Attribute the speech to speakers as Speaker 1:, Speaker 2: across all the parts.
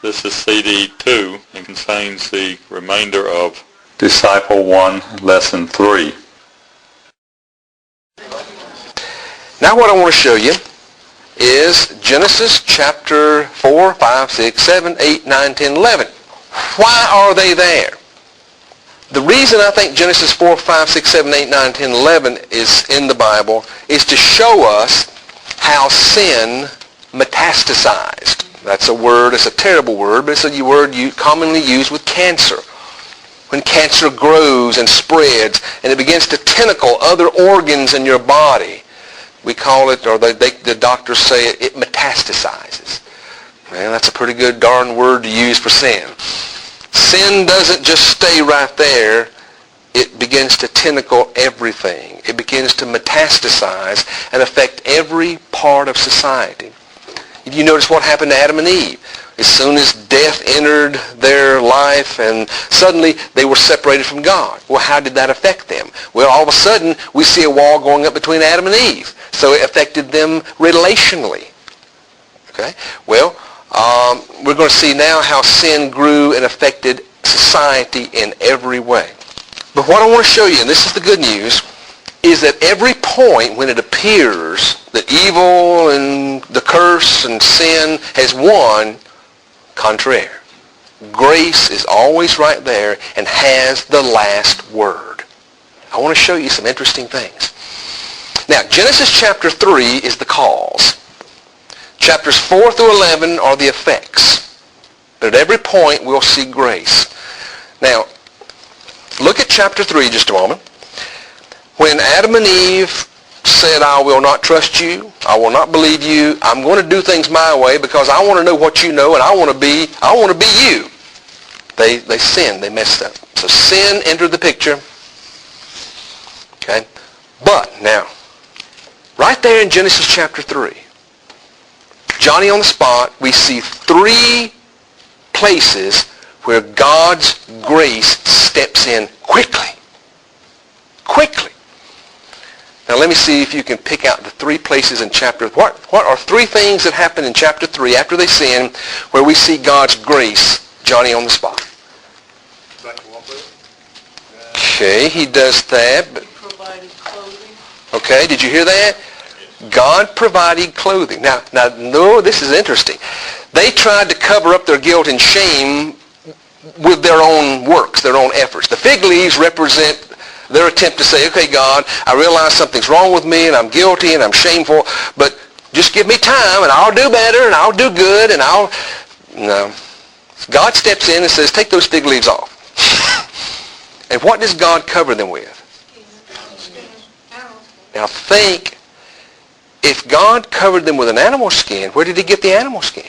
Speaker 1: This is CD 2 and contains the remainder of Disciple 1, Lesson 3.
Speaker 2: Now what I want to show you is Genesis chapter 4, 5, 6, 7, 8, 9, 10, 11. Why are they there? The reason I think Genesis 4, 5, 6, 7, 8, 9, 10, 11 is in the Bible is to show us how sin metastasized. That's a word, it's a terrible word, but it's a word commonly used with cancer. When cancer grows and spreads and it begins to tentacle other organs in your body, we call it, or the doctors say it metastasizes. Man, that's a pretty good darn word to use for sin. Sin doesn't just stay right there. It begins to tentacle everything. It begins to metastasize and affect every part of society. You notice what happened to Adam and Eve. As soon as death entered their life and suddenly they were separated from God. Well, how did that affect them? Well, all of a sudden we see a wall going up between Adam and Eve. So it affected them relationally. Okay? Well, we're going to see now how sin grew and affected society in every way. But what I want to show you, and this is the good news, is that every point when it appears that evil and the curse and sin has won, contraire. Grace is always right there and has the last word. I want to show you some interesting things. Now, Genesis chapter 3 is the cause. Chapters 4 through 11 are the effects. But at every point we'll see grace. Now, look at chapter 3 just a moment. When Adam and Eve said, I will not trust you, I will not believe you, I'm going to do things my way because I want to know what you know and I want to be you. They sinned, they messed up. So sin entered the picture. Okay? But now, right there in Genesis chapter 3, Johnny on the spot, we see 3 places where God's grace steps in quickly. Quickly. Now let me see if you can pick out the 3 places in chapter. What are 3 things that happen in chapter 3 after they sin where we see God's grace, Johnny on the spot? Okay, he does that. But, okay, did you hear that? God provided clothing. Now, no, this is interesting. They tried to cover up their guilt and shame with their own works, their own efforts. The fig leaves represent their attempt to say, okay, God, I realize something's wrong with me and I'm guilty and I'm shameful, but just give me time and I'll do better and I'll do good and No. God steps in and says, take those fig leaves off. And what does God cover them with? Now think, if God covered them with an animal skin, where did he get the animal skin?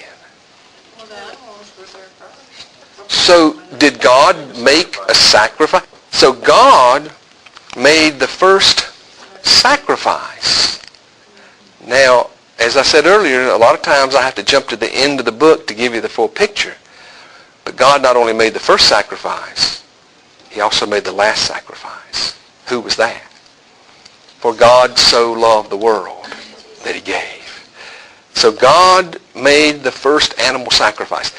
Speaker 3: Well, the animals were there first.
Speaker 2: So did God make a sacrifice? So God made the first sacrifice. Now, as I said earlier, a lot of times I have to jump to the end of the book to give you the full picture. But God not only made the first sacrifice, he also made the last sacrifice. Who was that? For God so loved the world that he gave. So God made the first animal sacrifice.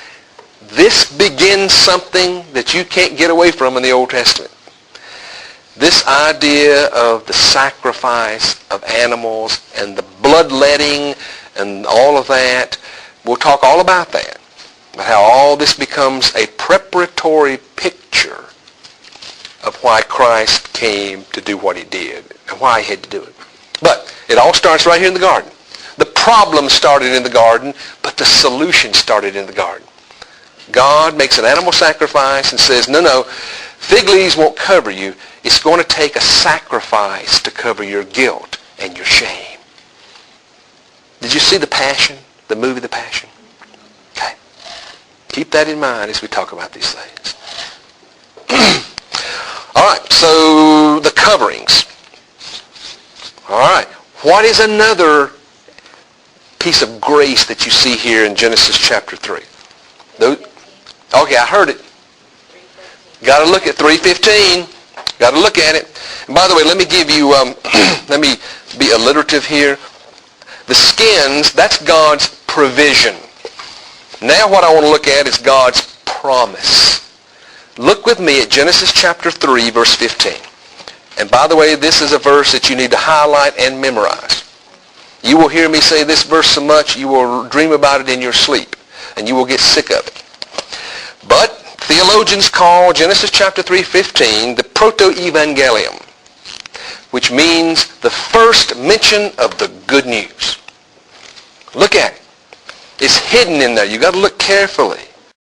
Speaker 2: This begins something that you can't get away from in the Old Testament. This idea of the sacrifice of animals and the bloodletting and all of that, we'll talk all about that. But how all this becomes a preparatory picture of why Christ came to do what he did and why he had to do it. But it all starts right here in the garden. The problem started in the garden, but the solution started in the garden. God makes an animal sacrifice and says, no, fig leaves won't cover you. It's going to take a sacrifice to cover your guilt and your shame. Did you see The Passion, the movie The Passion? Okay. Keep that in mind as we talk about these things. All right, so the coverings. All right, what is another piece of grace that you see here in Genesis chapter 3? Okay, I heard it. Got to look at 3:15. Got to look at it. And by the way, let me give you, let me be alliterative here. The skins, that's God's provision. Now what I want to look at is God's promise. Look with me at Genesis chapter 3, verse 15. And by the way, this is a verse that you need to highlight and memorize. You will hear me say this verse so much, you will dream about it in your sleep, and you will get sick of it. But theologians call Genesis chapter 3:15 the proto-evangelium, which means the first mention of the good news. Look at it. It's hidden in there. You've got to look carefully.